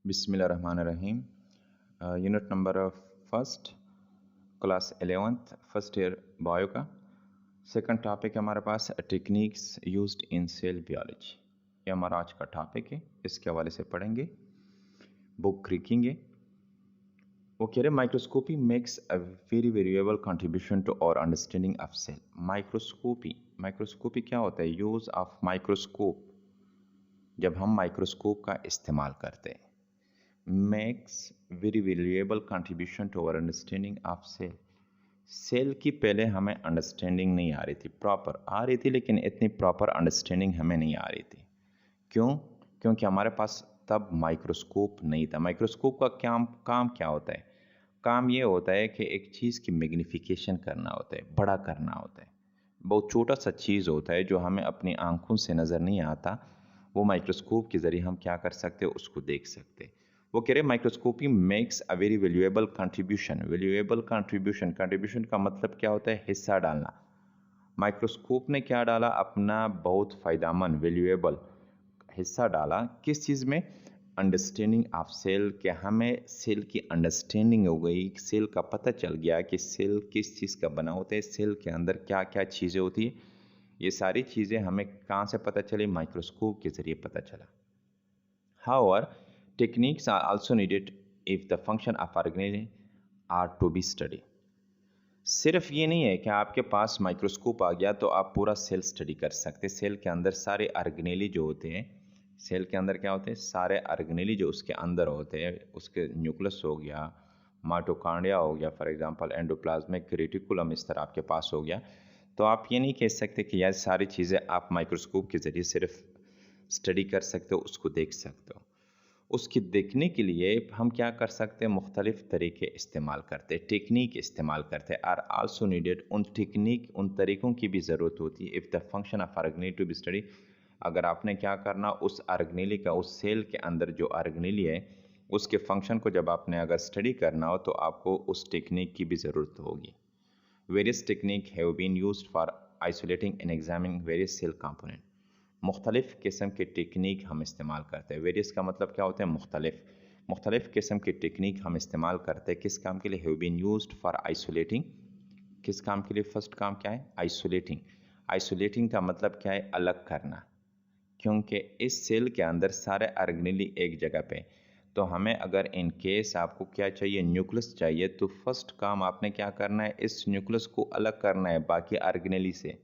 बिस्मिल्लाहिर्रहमानिर्रहीम। Unit number first, class 11th, first year bio का second topic है हमारे पास techniques used in cell biology. ये हमारा आज का टॉपिक है, इसके हवाले से पढ़ेंगे, बुक खरीदेंगे। वो कह रहे microscopy makes a very variable contribution to our understanding of cell. Microscopy क्या होता है? यूज़ ऑफ माइक्रोस्कोप, जब हम माइक्रोस्कोप का इस्तेमाल करते हैं, makes very variable contribution to our understanding of cell. Cell की पहले हमें अंडरस्टैंडिंग नहीं आ रही थी, प्रॉपर आ रही थी लेकिन इतनी प्रॉपर अंडरस्टैंडिंग हमें नहीं आ रही थी। क्यों? क्योंकि हमारे पास तब माइक्रोस्कोप नहीं था। माइक्रोस्कोप का काम क्या होता है? काम ये होता है कि एक चीज़ की मैग्नीफिकेशन करना होता है, बड़ा करना होता है। बहुत छोटा सा चीज़ होता है जो हमें अपनी आंखों से नज़र नहीं आता, वो माइक्रोस्कोप के ज़रिए हम क्या कर सकते हैं, उसको देख सकते हैं। वो कह रहे microscopy makes a very valuable contribution. Valuable contribution का मतलब क्या होता है? हिस्सा डालना। माइक्रोस्कोप ने क्या डाला? अपना बहुत फ़ायदेमंद वैल्यूएबल हिस्सा डाला। किस चीज़ में? Understanding of cell. के हमें सेल की अंडरस्टैंडिंग हो गई, सेल का पता चल गया कि सेल किस चीज़ का बना होता है, सेल के अंदर क्या क्या चीज़ें होती है। ये सारी चीज़ें हमें कहाँ से पता चली? माइक्रोस्कोप के ज़रिए पता चला। However, techniques are also needed if the function of organelle are to be studied. सिर्फ ये नहीं है कि आपके पास माइक्रोस्कोप आ गया तो आप पूरा सेल स्टडी कर सकते। सेल के अंदर सारे ऑर्गेनेली जो होते हैं, सेल के अंदर क्या होते हैं? सारे ऑर्गेनेली जो उसके अंदर होते हैं, उसके न्यूक्लियस हो गया, माइटोकॉन्ड्रिया हो गया, फॉर एग्जांपल एंडोप्लाज्मिक रेटिकुलम इस तरह आपके पास हो गया। तो आप ये नहीं कह सकते कि यह सारी चीज़ें आप माइक्रोस्कोप के ज़रिए सिर्फ स्टडी कर सकते हो, उसको देख सकते हो। उसकी देखने के लिए हम क्या कर सकते हैं? मुख्तलिफ तरीके इस्तेमाल करते हैं, टेक्निक इस्तेमाल करते हैं। आर आल्सो नीडेड, उन टेक्निक, उन तरीक़ों की भी ज़रूरत होती है। If the function of organelle to be study, अगर आपने क्या करना, उस ऑर्गेनेली का, उस सेल के अंदर जो ऑर्गेनेली है, उसके फंक्शन को जब आपने अगर स्टडी करना हो तो आपको उस टेक्निक की भी ज़रूरत होगी। Various technique have been used for isolating and examining various cell component. मुख्तलिफ़ किस्म के टेक्निक हम इस्तेमाल करते हैं। वेरियस का मतलब क्या होता है? मुख्तलिफ़ किस्म के टेक्निक हम इस्तेमाल करते हैं। किस काम के लिए? Have been used for isolating. किस काम के लिए? फर्स्ट काम क्या है? आइसोलेटिंग। आइसोलेटिंग का मतलब क्या है? अलग करना। क्योंकि इस सेल के अंदर सारे ऑर्गेनेली एक जगह पे, तो हमें अगर इन केस आपको क्या चाहिए? न्यूक्लियस चाहिए, तो फर्स्ट काम आपने क्या करना है? इस न्यूक्लियस को अलग करना है बाकी ऑर्गेनेली से।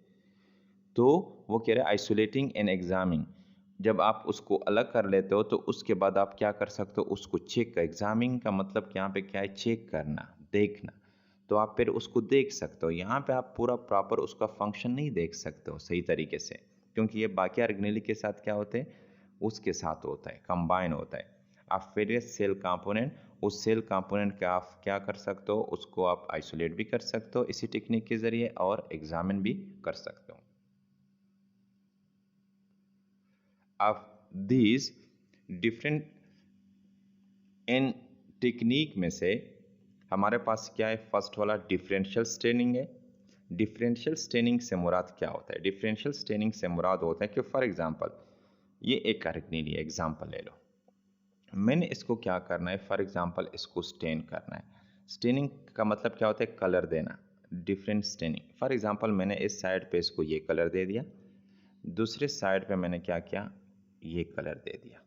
तो वो कह रहे हैं आइसोलेटिंग एंड एग्जामिंग। जब आप उसको अलग कर लेते हो तो उसके बाद आप क्या कर सकते हो? उसको चेक। एग्जामिंग का मतलब यहाँ पे क्या है? चेक करना, देखना। तो आप फिर उसको देख सकते हो। यहाँ पे आप पूरा प्रॉपर उसका फंक्शन नहीं देख सकते हो सही तरीके से, क्योंकि ये बाकी ऑर्गेनेली के साथ क्या होते हैं? उसके साथ होता है, कंबाइन होता है। आप वेरियस सेल कंपोनेंट, उस सेल कंपोनेंट का आप क्या कर सकते हो? उसको आप आइसोलेट भी कर सकते हो इसी टेक्निक के ज़रिए, और एग्जामिन भी कर सकते हो। Of these different in technique में से हमारे पास क्या है? फर्स्ट वाला डिफरेंशियल स्टेनिंग है। डिफरेंशियल स्टेनिंग से मुराद क्या होता है? डिफरेंशियल स्टेनिंग से मुराद होता है कि फॉर एग्जांपल ये एक ऑर्गेनेली एग्जांपल ले लो, मैंने इसको क्या करना है? फॉर एग्जांपल इसको स्टेन करना है। स्टेनिंग का मतलब क्या होता है? कलर देना। डिफरेंट स्टेनिंग, फॉर एग्जांपल मैंने इस साइड पे इसको ये कलर दे दिया, दूसरे साइड पे मैंने क्या किया? ये कलर दे दिया।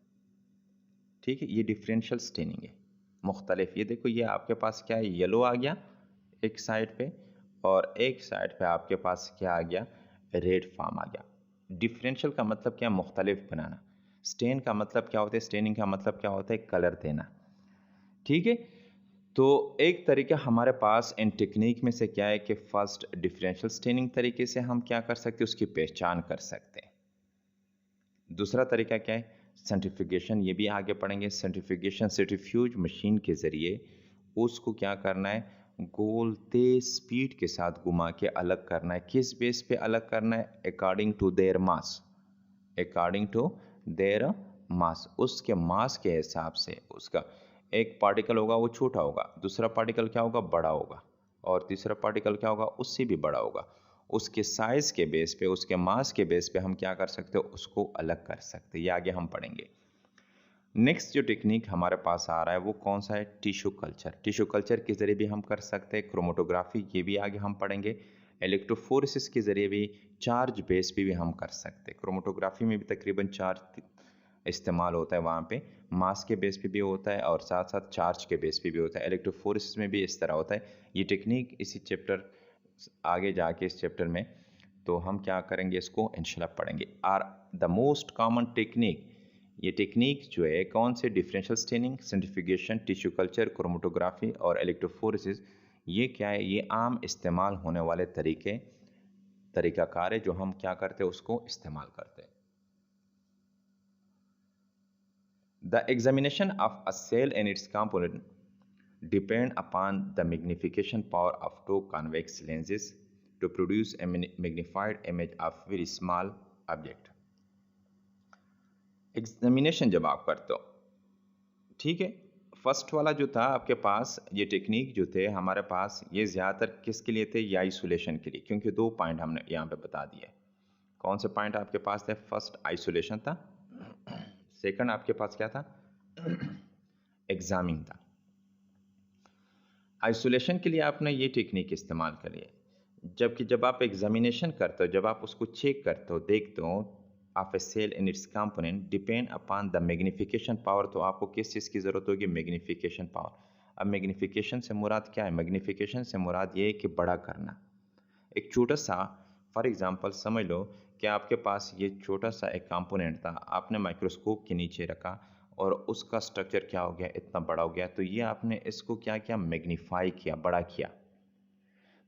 ठीक है, ये डिफरेंशियल स्टेनिंग है। मुख्तलिफ, ये देखो, ये आपके पास क्या है? येलो आ गया एक साइड पे, और एक साइड पे आपके पास क्या आ गया? रेड फॉर्म आ गया। डिफरेंशियल का मतलब क्या? मुख्तलिफ बनाना। स्टेन का मतलब क्या होता है? स्टेनिंग का मतलब क्या होता है? कलर देना। ठीक है, तो एक तरीका हमारे पास इन टेक्निक में से क्या है कि फर्स्ट डिफरेंशियल स्टेनिंग तरीके से हम क्या कर सकते हैं? उसकी पहचान कर सकते हैं। दूसरा तरीका क्या है? सेंट्रीफ्यूगेशन। ये भी आगे पढ़ेंगे। सेंट्रीफ्यूगेशन, सेंट्रीफ्यूज मशीन के ज़रिए उसको क्या करना है? गोल तेज स्पीड के साथ घुमा के अलग करना है। किस बेस पे अलग करना है? According to their mass. According to their mass, उसके मास के हिसाब से उसका एक पार्टिकल होगा वो छोटा होगा, दूसरा पार्टिकल क्या होगा? बड़ा होगा, और तीसरा पार्टिकल क्या होगा? उससे भी बड़ा होगा। उसके साइज़ के बेस पे, उसके मास के बेस पे हम क्या कर सकते हो? उसको अलग कर सकते हैं। ये आगे हम पढ़ेंगे। नेक्स्ट जो टेक्निक हमारे पास आ रहा है वो कौन सा है, टिश्यू कल्चर। टिश्यू कल्चर के ज़रिए भी हम कर सकते हैं, क्रोमेटोग्राफी ये भी आगे हम पढ़ेंगे, इलेक्ट्रोफोरेसिस के ज़रिए भी, चार्ज बेस पे भी हम कर सकते हैं। क्रोमेटोग्राफी में भी तकरीबन चार्ज इस्तेमाल होता है, वहाँ पे मास के बेस पे भी होता है और साथ साथ चार्ज के बेस पे भी होता है। इलेक्ट्रोफोरेसिस में भी इस तरह होता है। ये टेक्निक इसी चैप्टर आगे जाके इस चैप्टर में तो हम क्या करेंगे, इसको इंशाल्लाह पढ़ेंगे। Are the most common technique, ये टेक्निक जो है कौन से, differential staining, centrifugation, tissue culture, chromatography और इलेक्ट्रोफोरेसिस, ये क्या है, ये आम इस्तेमाल होने वाले तरीकाकार है जो हम क्या करते हैं, उसको इस्तेमाल करते हैं। The examination of a cell and its component depend upon the magnification power of two convex lenses to produce a magnified image of very small object. Examination जब आप करते हो, ठीक है, फर्स्ट वाला जो था आपके पास, ये टेक्निक जो थे हमारे पास, ये ज़्यादातर किसके लिए थे, ये आइसोलेशन के लिए, क्योंकि दो पॉइंट हमने यहाँ पे बता दिए। कौन से पॉइंट आपके पास थे, फर्स्ट आइसोलेशन था, सेकंड आपके पास क्या था, एग्जामिंग था। आइसोलेशन के लिए आपने ये टेक्निक इस्तेमाल करी है, जबकि जब आप एग्जामिनेशन करते हो, जब आप उसको चेक करते हो, देखते हो, of a cell in its component depend upon the magnification power, तो आपको किस चीज़ की ज़रूरत होगी, मैग्निफिकेशन पावर। अब मैग्निफिकेशन से मुराद क्या है, मैग्निफिकेशन से मुराद ये है कि बड़ा करना। एक छोटा सा, फॉर एग्जांपल समझ लो कि आपके पास ये छोटा सा एक कंपोनेंट था, आपने माइक्रोस्कोप के नीचे रखा और उसका स्ट्रक्चर क्या हो गया, इतना बड़ा हो गया, तो ये आपने इसको क्या किया, मैग्नीफाई किया, बड़ा किया।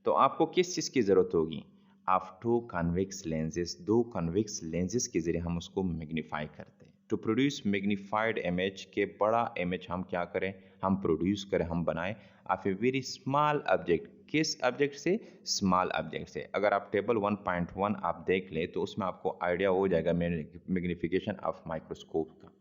तो आपको किस चीज़ की ज़रूरत होगी, आप टू कन्वेक्स लेंसेज, दो कन्वेक्स लेंसेज के ज़रिए हम उसको मैग्नीफाई करते हैं। टू प्रोड्यूस मैग्नीफाइड इमेज, के बड़ा इमेज हम क्या करें, हम प्रोड्यूस करें, हम बनाएं of a very small object. किस ऑब्जेक्ट से, स्मॉल ऑब्जेक्ट से। अगर आप टेबल 1.1 आप देख लें तो उसमें आपको आइडिया हो जाएगा मैग्नीफिकेशन ऑफ माइक्रोस्कोप का।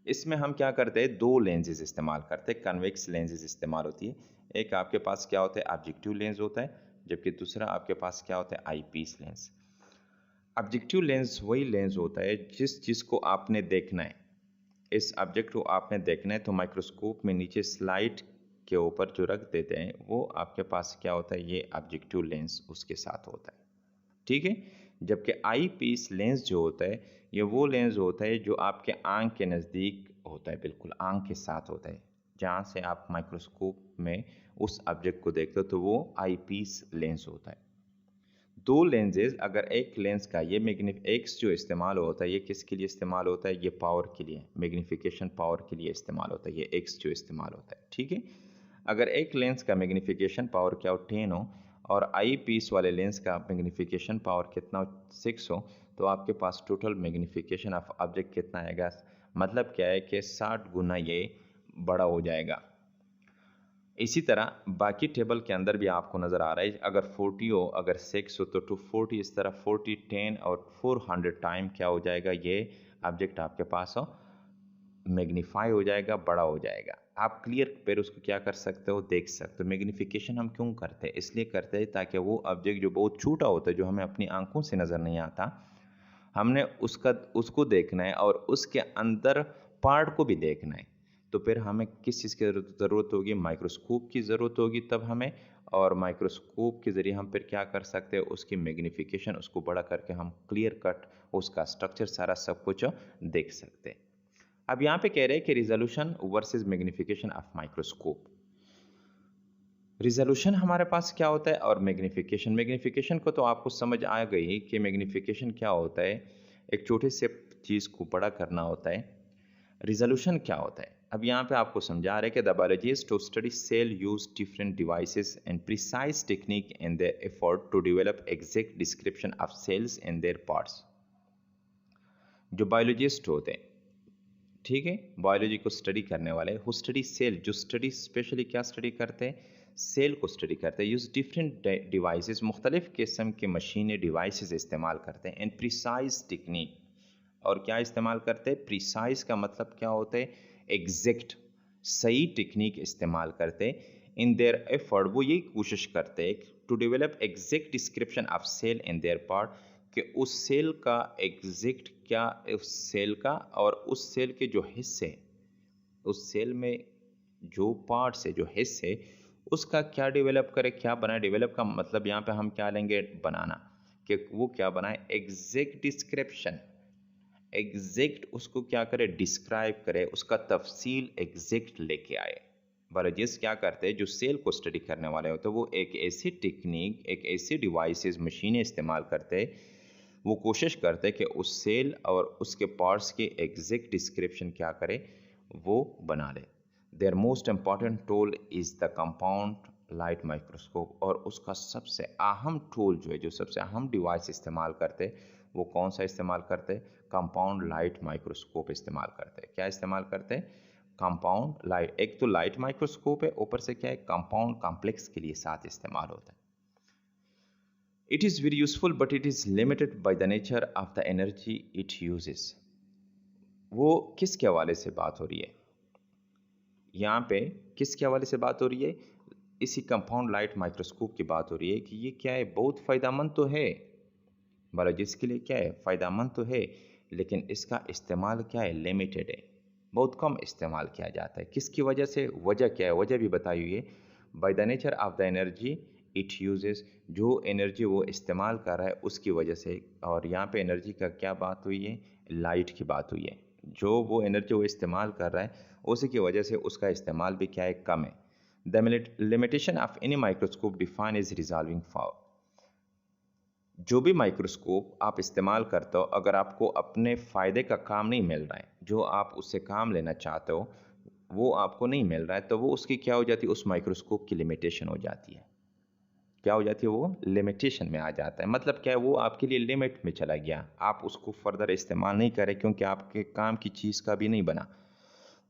इसमें हम क्या करते हैं, दो लेंसेज इस्तेमाल करते हैं, कन्वेक्स लेंसेज इस्तेमाल होती है। एक आपके पास क्या होता है, ऑब्जेक्टिव लेंस होता है, जबकि दूसरा आपके पास क्या होता है, आईपीस लेंस। ऑब्जेक्टिव लेंस वही लेंस होता है जिस चीज़ को आपने देखना है, इस ऑब्जेक्ट को आपने देखना है, तो माइक्रोस्कोप में नीचे स्लाइड के ऊपर जो रख देते हैं, वो आपके पास क्या होता है, ये ऑब्जेक्टिव लेंस उसके साथ होता है, ठीक है। जबकि आई पीस लेंस जो होता है, ये वो लेंस होता है जो आपके आंख के नज़दीक होता है, बिल्कुल आंख के साथ होता है, जहाँ से आप माइक्रोस्कोप में उस ऑब्जेक्ट को देखते हो, तो वो आई पीस लेंस होता है। दो लेंसेज, अगर एक लेंस का ये एक्स जो इस्तेमाल होता है, ये किसके लिए इस्तेमाल होता है, ये पावर के लिए, मैग्नीफिकेशन पावर के लिए इस्तेमाल होता है, ये एक्स जो इस्तेमाल होता है, ठीक है। अगर एक लेंस का मैग्नीफिकेशन पावर क्या हो, 10 हो, और आई पीस वाले लेंस का मैग्नीफिकेशन पावर कितना हो, 6 हो, तो आपके पास टोटल मैग्नीफिकेशन ऑफ ऑब्जेक्ट कितना आएगा, मतलब क्या है कि 60 गुना ये बड़ा हो जाएगा। इसी तरह बाकी टेबल के अंदर भी आपको नज़र आ रहा है, अगर 40 हो, अगर 6 हो, तो 240, इस तरह 40, 10 और 400 टाइम क्या हो जाएगा, ये ऑब्जेक्ट आपके पास हो मैग्नीफाई हो जाएगा, बड़ा हो जाएगा। आप क्लियर पर उसको क्या कर सकते हो, देख सकते हो। मैग्नीफिकेशन हम क्यों करते हैं, इसलिए करते हैं ताकि वो ऑब्जेक्ट जो बहुत छोटा होता है, जो हमें अपनी आंखों से नज़र नहीं आता, हमने उसको देखना है और उसके अंदर पार्ट को भी देखना है, तो फिर हमें किस चीज़ की ज़रूरत होगी, माइक्रोस्कोप की ज़रूरत होगी तब हमें, और माइक्रोस्कोप के ज़रिए हम फिर क्या कर सकते हैं, उसकी मैग्नीफिकेशन, उसको बड़ा करके हम क्लियर कट उसका स्ट्रक्चर सारा सब कुछ देख सकते हैं। अब यहाँ पे कह रहे हैं कि resolution versus magnification of microscope. Resolution हमारे पास क्या होता है और मैग्नीफिकेशन को तो आपको समझ आ गई कि मैग्नीफिकेशन क्या होता है, एक छोटे से चीज़ को बड़ा करना होता है। रिजोल्यूशन क्या होता है, अब यहाँ पे आपको समझा रहे हैं कि the biologist to study cell use different devices and precise technique in their effort to develop exact description of cells and their parts. जो बायोलॉजिस्ट होते हैं, ठीक है, बायोलॉजी को स्टडी करने वाले, वो स्टडी सेल, जो स्टडी स्पेशली क्या स्टडी करते हैं, सेल को स्टडी करते हैं, यूज डिफरेंट डिवाइसेस, मुख्तलिफ किस्म के मशीनें डिवाइसेस इस्तेमाल करते हैं, एंड प्रिसाइज टेक्निक, और क्या इस्तेमाल करते हैं, प्रिसाइज का मतलब क्या होता है, एग्जैक्ट, सही टेक्निक इस्तेमाल करते हैं। इन देयर एफर्ट, वो यही कोशिश करते हैं to develop exact description of cell in their part, कि उस सेल का एग्जैक्ट क्या, उस सेल का और उस सेल के जो हिस्से, उस सेल में जो पार्ट्स है, जो हिस्से, उसका क्या डेवलप करे, क्या बनाए। डेवलप का मतलब यहाँ पे हम क्या लेंगे, बनाना, कि वो क्या बनाए, एग्जैक्ट डिस्क्रिप्शन, एग्जैक्ट उसको क्या करे, डिस्क्राइब करे, उसका तफसील एग्जैक्ट लेके आए। बायोलॉजिस्ट क्या करते हैं, जो सेल को स्टडी करने वाले होते हैं, वो एक ऐसी टेक्निक, एक ऐसी डिवाइसेस, मशीनें इस्तेमाल करते हैं, वो कोशिश करते हैं कि उस सेल और उसके पार्ट्स की एग्जैक्ट डिस्क्रिप्शन क्या करे, वो बना ले। Their most important tool is the compound light microscope, और उसका सबसे अहम टूल जो है, जो सबसे अहम डिवाइस इस्तेमाल करते, वो कौन सा इस्तेमाल करते, कंपाउंड लाइट माइक्रोस्कोप इस्तेमाल करते। क्या इस्तेमाल करते, कंपाउंड लाइट। एक तो लाइट माइक्रोस्कोप है, ऊपर से क्या है, कंपाउंड कॉम्प्लेक्स के लिए साथ इस्तेमाल होता है। It is very useful but it is limited by the nature of the energy it uses. वो किसके हवाले से बात हो रही है, यहाँ पे किसके हवाले से बात हो रही है, इसी कंपाउंड लाइट माइक्रोस्कोप की बात हो रही है कि ये क्या है, बहुत फ़ायदेमंद तो है बायोलॉजिस्ट के लिए, क्या है, फ़ायदेमंद तो है, लेकिन इसका इस्तेमाल क्या है, लिमिटेड है, बहुत कम इस्तेमाल किया जाता है। किसकी वजह से, वजह क्या है, वजह भी बताई हुई है, by the nature of the energy it uses, जो एनर्जी वो इस्तेमाल कर रहा है उसकी वजह से। और यहाँ पे एनर्जी का क्या बात हुई है, लाइट की बात हुई है। जो वो एनर्जी वो इस्तेमाल कर रहा है उसी की वजह से उसका इस्तेमाल भी क्या है, कम है। The limitation of any microscope define is resolving power. जो भी माइक्रोस्कोप आप इस्तेमाल करते हो, अगर आपको अपने फ़ायदे का काम नहीं मिल रहा है, जो आप उससे काम लेना चाहते हो वो आपको नहीं मिल रहा है, तो वो उसकी क्या हो जाती है, उस माइक्रोस्कोप की लिमिटेशन हो जाती है। क्या हो जाती है, वो लिमिटेशन में आ जाता है। मतलब क्या है, वो आपके लिए लिमिट में चला गया, आप उसको फर्दर इस्तेमाल नहीं करें क्योंकि आपके काम की चीज़ का भी नहीं बना।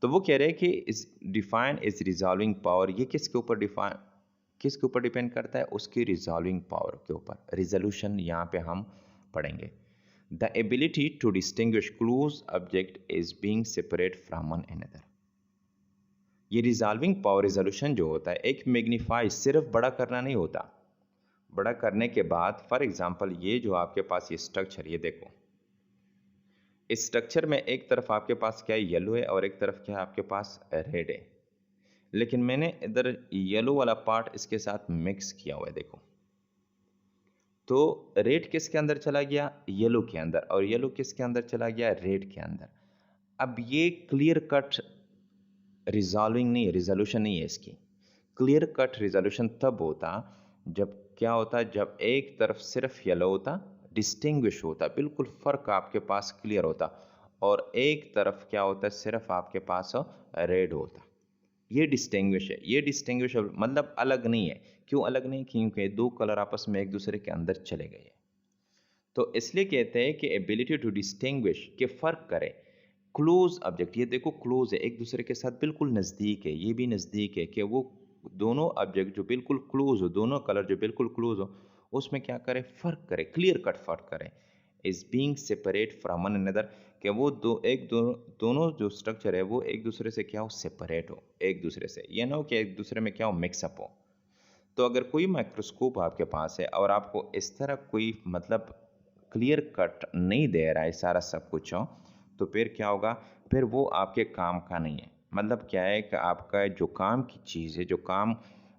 तो वो कह रहे हैं कि इस डिफाइन इज रिजॉल्विंग पावर, ये किसके ऊपर डिफाइन, किसके ऊपर डिपेंड करता है, उसकी रिजॉल्विंग पावर के ऊपर। रिजोल्यूशन यहाँ पे हम पढ़ेंगे। The ability to distinguish close object is being separate from one another. ये रिजॉल्विंग पावर, रिजोल्यूशन जो होता है, एक मैग्नीफाई, सिर्फ बड़ा करना नहीं होता। बड़ा करने के बाद फॉर एग्जांपल ये जो आपके पास ये स्ट्रक्चर, ये देखो, इस स्ट्रक्चर में एक तरफ आपके पास क्या है, येलो है, और एक तरफ क्या है आपके पास, रेड है। लेकिन मैंने इधर येलो वाला पार्ट इसके साथ मिक्स किया हुआ है, देखो, तो रेड किसके अंदर चला गया, येलो के अंदर, और येलो किसके अंदर चला गया, रेड के अंदर। अब ये क्लियर कट रिजॉल्विंग नहीं है, रिजोल्यूशन नहीं है इसकी। क्लियर कट रिजोल्यूशन तब होता जब क्या होता, जब एक तरफ सिर्फ येलो होता, डिस्टिंग्विश होता, बिल्कुल फ़र्क आपके पास क्लियर होता, और एक तरफ क्या होता, सिर्फ आपके पास रेड होता। ये डिस्टिंग्विश है, ये डिस्टिंग्विश मतलब अलग नहीं है। क्यों अलग नहीं, क्योंकि दो कलर आपस में एक दूसरे के अंदर चले गए। तो इसलिए कहते हैं कि एबिलिटी टू डिस्टिंग्विश, के फ़र्क करे क्लोज ऑब्जेक्ट। ये देखो क्लोज है, एक दूसरे के साथ बिल्कुल नज़दीक है, ये भी नज़दीक है, कि वो दोनों ऑब्जेक्ट जो बिल्कुल क्लोज हो, दोनों कलर जो बिल्कुल क्लोज हो, उसमें क्या करे, फ़र्क करे, क्लियर कट फ़र्क करे। Is being separate from one another, कि वो दोनों जो स्ट्रक्चर है वो एक दूसरे से क्या हो, सेपरेट हो, एक दूसरे से, ये ना हो कि एक दूसरे में क्या हो, मिक्सअप हो। तो अगर कोई माइक्रोस्कोप आपके पास है और आपको इस तरह कोई मतलब क्लियर कट नहीं दे रहा है सारा सब कुछ हो, तो फिर क्या होगा, फिर वो आपके काम का नहीं है। मतलब क्या है कि आपका जो काम की चीज़ है, जो काम,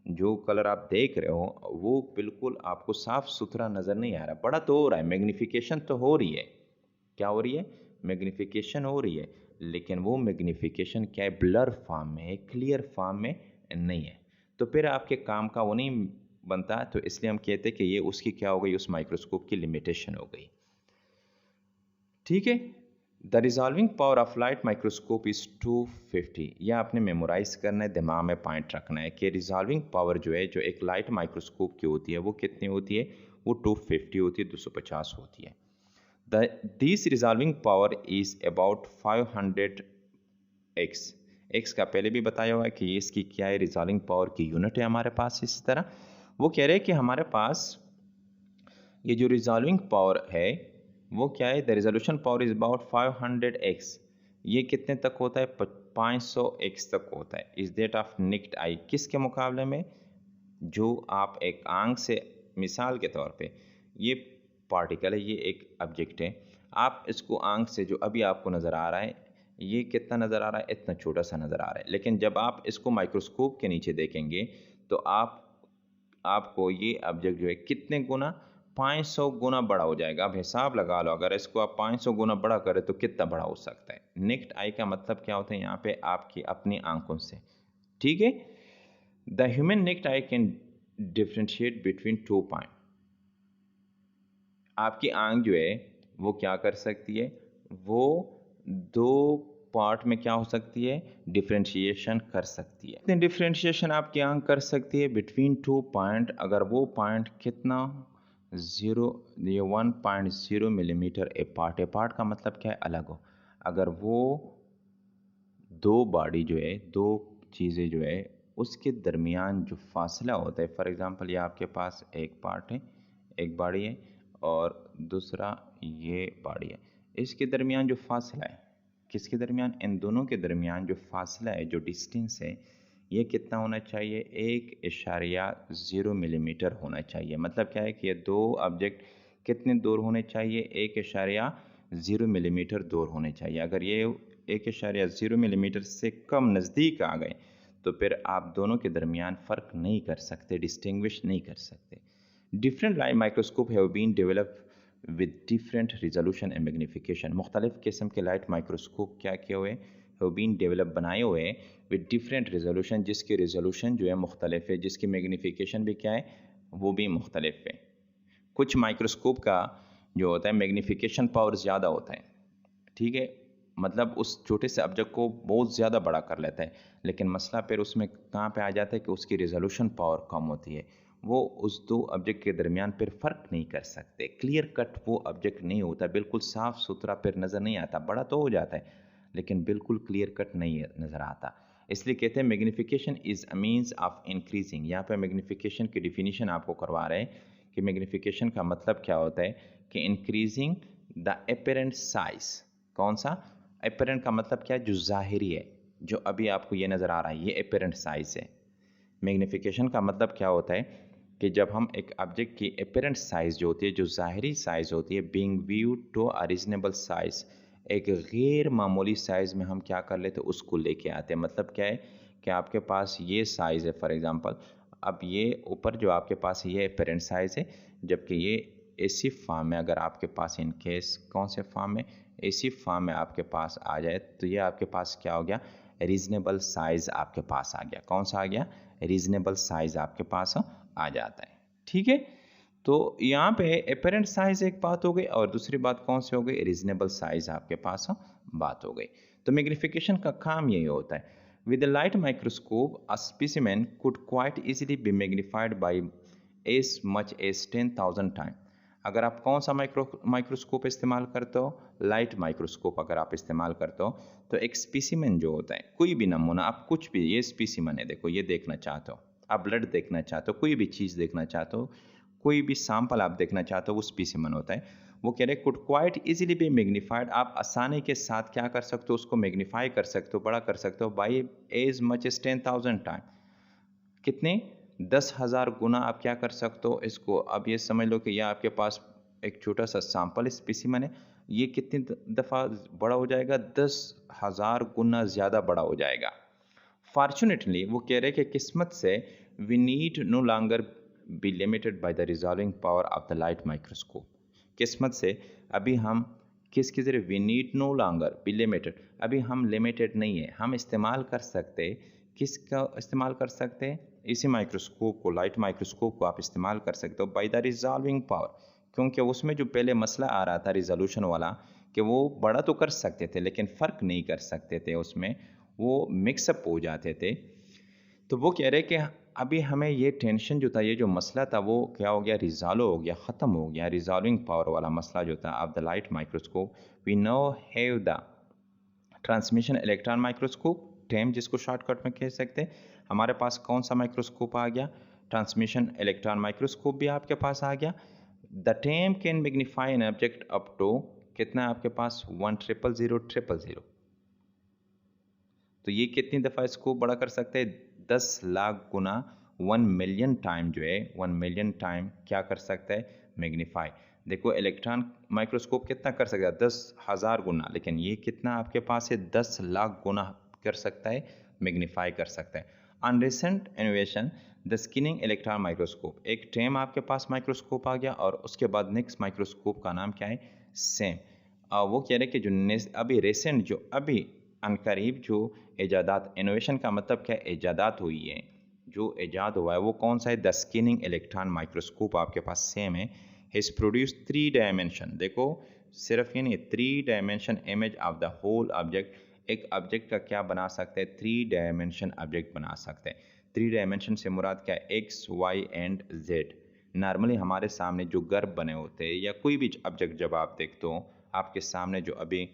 जो कलर आप देख रहे हो, वो बिल्कुल आपको साफ सुथरा नज़र नहीं आ रहा। बड़ा तो हो रहा है, मैग्नीफिकेशन तो हो रही है, क्या हो रही है, मैग्नीफिकेशन हो रही है, लेकिन वो मैग्नीफिकेशन क्या है, ब्लर फॉर्म में है, क्लियर फॉर्म में नहीं है। तो फिर आपके काम का वो नहीं बनता। तो इसलिए हम कहते हैं कि ये उसकी क्या हो गई, उस माइक्रोस्कोप की लिमिटेशन हो गई। ठीक है। The resolving power of light microscope is 250। यह आपने मेमोराइज करना है, दिमाग में पॉइंट रखना है कि रिजॉल्विंग पावर जो है, जो एक लाइट माइक्रोस्कोप की होती है, वो कितनी होती है, वो 250 होती है, 250 होती है। This resolving power is about 500x। X का पहले भी बताया हुआ है कि इसकी क्या है, रिजॉल्विंग पावर की यूनिट है हमारे पास। इसी तरह वो कह रहे हैं कि हमारे पास ये जो रिजॉल्विंग पावर है वो क्या है, the resolution power is about 500x। ये कितने तक होता है, 500x तक होता है। इज दैट ऑफ निक्ड आई, किसके मुकाबले में, जो आप एक आंख से, मिसाल के तौर पे ये पार्टिकल है, ये एक ऑब्जेक्ट है। आप इसको आंख से जो अभी आपको नज़र आ रहा है, ये कितना नज़र आ रहा है, इतना छोटा सा नज़र आ रहा है, लेकिन जब आप इसको माइक्रोस्कोप के नीचे देखेंगे तो आपको ये ऑब्जेक्ट जो है कितने गुना, 500 गुना बड़ा हो जाएगा। अब हिसाब लगा लो, अगर इसको आप 500 गुना बड़ा करें तो कितना बड़ा हो सकता है। नेक्ड आई का मतलब क्या होता है यहाँ पे, आपकी अपनी आंखों से, ठीक है। The human necked I can differentiate between 2 point. आपकी आंख जो है वो क्या कर सकती है, वो 2 पार्ट में क्या हो सकती है, डिफ्रेंशिएशन कर सकती है। कितनी डिफ्रेंशिएशन आपकी आंख कर सकती है, बिटवीन 2 पॉइंट। अगर वो पॉइंट कितना, 1.0 मिलीमीटर अपार्ट का मतलब क्या है, अलग हो। अगर वो 2 बॉडी जो है, 2 चीज़ें जो है, उसके दरमियान जो फासला होता है, फॉर एग्जांपल ये आपके पास एक पार्ट है, एक बॉडी है, और दूसरा ये बॉडी है, इसके दरमियान जो फासला है, किसके दरमियान, इन दोनों के दरमियान जो फासला है, जो डिस्टेंस है, ये कितना होना चाहिए, 1.0 मिलीमीटर होना चाहिए। मतलब क्या है कि ये 2 ऑब्जेक्ट कितने दूर होने चाहिए, 1.0 मिलीमीटर दूर होने चाहिए। अगर ये 1.0 मिलीमीटर से कम नज़दीक आ गए तो फिर आप दोनों के दरमियान फ़र्क नहीं कर सकते, डिस्टिंग्विश नहीं कर सकते। Different light microscope have been develop with different resolution and magnification. मुख्तलिफ किस्म के लाइट माइक्रोस्कोप क्या किए हुए, हैव बीन डेवलप बनाए हुए विद डिफरेंट रिजोल्यूशन, जिसकी रिजोल्यूशन जो है मुख्तलिफ है, जिसकी मैग्नीफिकेशन भी क्या है, वो भी मुख्तलिफ है। कुछ माइक्रोस्कोप का जो होता है मैग्नीफिकेशन पावर ज़्यादा होता है, ठीक है, मतलब उस छोटे से ऑब्जेक्ट को बहुत ज़्यादा बड़ा कर लेता है, लेकिन मसला फिर उसमें कहाँ पे आ जाता है कि उसकी रिजोल्यूशन पावर कम होती है। वो उस 2 ऑब्जेक्ट के दरमियान फिर फ़र्क नहीं कर सकते, क्लियर कट वो ऑब्जेक्ट नहीं होता, बिल्कुल साफ़ सुथरा फिर नज़र नहीं आता। बड़ा तो हो जाता है लेकिन बिल्कुल क्लियर कट नहीं नज़र आता। इसलिए कहते हैं magnification is a means of increasing. यहाँ पे मैग्नीफिकेशन की डिफिनीशन आपको करवा रहे हैं कि मैग्नीफिकेशन का मतलब क्या होता है, कि इंक्रीजिंग द अपरेंट साइज। कौन सा, अपरेंट का मतलब क्या है, जो ज़ाहिरी है, जो अभी आपको ये नज़र आ रहा है, ये अपरेंट साइज है। मैग्नीफिकेशन का मतलब क्या होता है कि जब हम एक ऑब्जेक्ट की अपरेंट साइज जो होती है, जो ज़ाहिरी साइज होती है, being view to a reasonable size, एक गैर मामूली साइज में हम क्या कर लेते हैं, उसको लेके आते हैं। मतलब क्या है कि आपके पास ये साइज़ है, फॉर एग्जांपल अब ये ऊपर जो आपके पास है ये अपरेंट साइज है, जबकि ये एसी फॉर्म में, अगर आपके पास इन केस कौन से फॉर्म में, एसी फॉर्म में आपके पास आ जाए तो ये आपके पास क्या हो गया, रीजनेबल साइज आपके पास आ गया। कौन सा आ गया, रीजनेबल साइज आपके पास आ जाता है, ठीक है। तो यहाँ पे अपरेंट साइज एक बात हो गई, और दूसरी बात कौन सी हो गई, रीजनेबल साइज आपके पास बात हो गई। तो मैग्नीफिकेशन का काम यही होता है। With the light microscope a specimen could quite easily be magnified by as much as 10,000 time. अगर आप कौन सा माइक्रोस्कोप इस्तेमाल करते हो, लाइट माइक्रोस्कोप अगर आप इस्तेमाल करते हो, तो एक स्पेसिमेन जो होता है, कोई भी नमूना, आप कुछ भी, ये स्पेसिमेन है, देखो ये देखना चाहते हो आप, ब्लड देखना चाहते हो, कोई भी चीज़ देखना चाहते हो, कोई भी सैंपल आप देखना चाहते हो, वो स्पेसिमेन होता है। वो कह रहे could quite easily be magnified, आप आसानी के साथ क्या कर सकते हो, उसको मैग्नीफाई कर सकते हो, बड़ा कर सकते हो, by as much as 10,000 time. कितने, 10,000 गुना आप क्या कर सकते हो इसको। अब ये समझ लो कि यह आपके पास एक छोटा सा सैंपल स्पेसिमेन है, ये कितनी दफ़ा बड़ा हो जाएगा, 10,000 गुना ज़्यादा बड़ा हो जाएगा। फॉर्चुनेटली वो कह रहे हैं कि किस्मत से we need no longer be limited by the resolving power of the light microscope. किस्मत से अभी हम किसके ज़रिए, we need no longer be limited, अभी हम लिमिटेड नहीं है, हम इस्तेमाल कर सकते, किसका इस्तेमाल कर सकते हैं, इसी माइक्रोस्कोप को, लाइट माइक्रोस्कोप को आप इस्तेमाल कर सकते हो बाय द रिजॉल्विंग पावर। क्योंकि उसमें जो पहले मसला आ रहा था रिजोल्यूशन वाला, कि वो बड़ा तो कर सकते थे लेकिन फ़र्क नहीं कर सकते थे, उसमें वो मिक्सअप हो जाते थे। तो वो कह रहे कि अभी हमें ये टेंशन जो था, ये जो मसला था, वो क्या हो गया, रिजॉल्व हो गया, ख़त्म हो गया। रिजॉल्विंग पावर वाला मसला जो था of the light microscope, we no have the transmission electron microscope, TEM जिसको शॉर्टकट में कह सकते हैं। हमारे पास कौन सा माइक्रोस्कोप आ गया, ट्रांसमिशन इलेक्ट्रॉन माइक्रोस्कोप भी आपके पास आ गया। The TEM can magnify an object up to, कितना है आपके पास, 1,000,000,000। तो ये कितनी दफ़ा इसको बड़ा कर सकते हैं, 10 लाख गुना, 1 मिलियन टाइम जो है, 1 मिलियन टाइम क्या कर सकता है, मैग्नीफाई। देखो इलेक्ट्रॉन माइक्रोस्कोप कितना कर सकता है, 10,000 गुना, लेकिन ये कितना आपके पास है, 10 लाख गुना कर सकता है, मैग्नीफाई कर सकता है। On recent innovation the scanning electron microscope, एक टेम आपके पास माइक्रोस्कोप आ गया और उसके बाद नेक्स्ट माइक्रोस्कोप का नाम क्या है, सेम। वो कह रहे कि जो अभी रिसेंट जो अभी अनकरीब जो इजादात, इनोवेशन का मतलब क्या, इजादात हुई है, जो इजाद हुआ है वो कौन सा है, द स्कैनिंग इलेक्ट्रॉन माइक्रोस्कोप आपके पास सेम है। हैज़ प्रोड्यूस 3 डायमेंशन, देखो सिर्फ ये नहीं, 3 dimension image of the whole object, एक ऑब्जेक्ट का क्या बना सकते हैं, 3 डायमेंशन ऑब्जेक्ट बना सकते हैं। 3 डायमेंशन से मुराद क्या है, X Y and Z. Normally हमारे सामने जो गर्भ बने होते हैं या कोई भी ऑब्जेक्ट जब आप देखते हो आपके सामने, जो अभी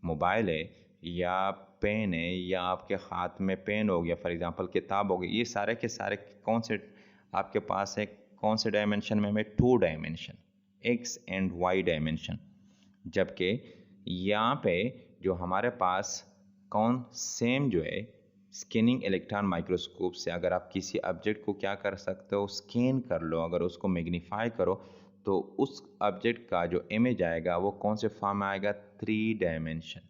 मोबाइल है या पेन है या आपके हाथ में पेन हो गया, फॉर एग्जांपल किताब हो गई, ये सारे के सारे कौन से आपके पास है, कौन से डायमेंशन में, 2 dimension, X and Y dimension. जबकि यहाँ पे जो हमारे पास कौन सेम जो है, स्कैनिंग इलेक्ट्रॉन माइक्रोस्कोप से अगर आप किसी ऑब्जेक्ट को क्या कर सकते हो, स्कैन कर लो, अगर उसको मैग्नीफाई करो तो उस ऑब्जेक्ट का जो इमेज आएगा वो कौन से फॉर्म में आएगा, 3 डायमेंशन,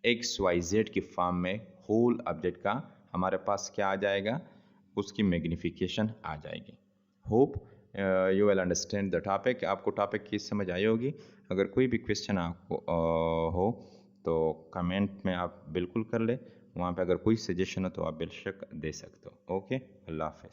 एक्स वाई जेड की फॉर्म में होल ऑब्जेक्ट का हमारे पास क्या आ जाएगा, उसकी मैग्निफिकेशन आ जाएगी। Hope you will understand the topic, आपको टॉपिक की समझ आई होगी। अगर कोई भी क्वेश्चन आपको हो तो कमेंट में आप बिल्कुल कर ले, वहाँ पे अगर कोई सजेशन हो तो आप बेशक दे सकते हो। ओके, अल्लाह हाफ़िज़।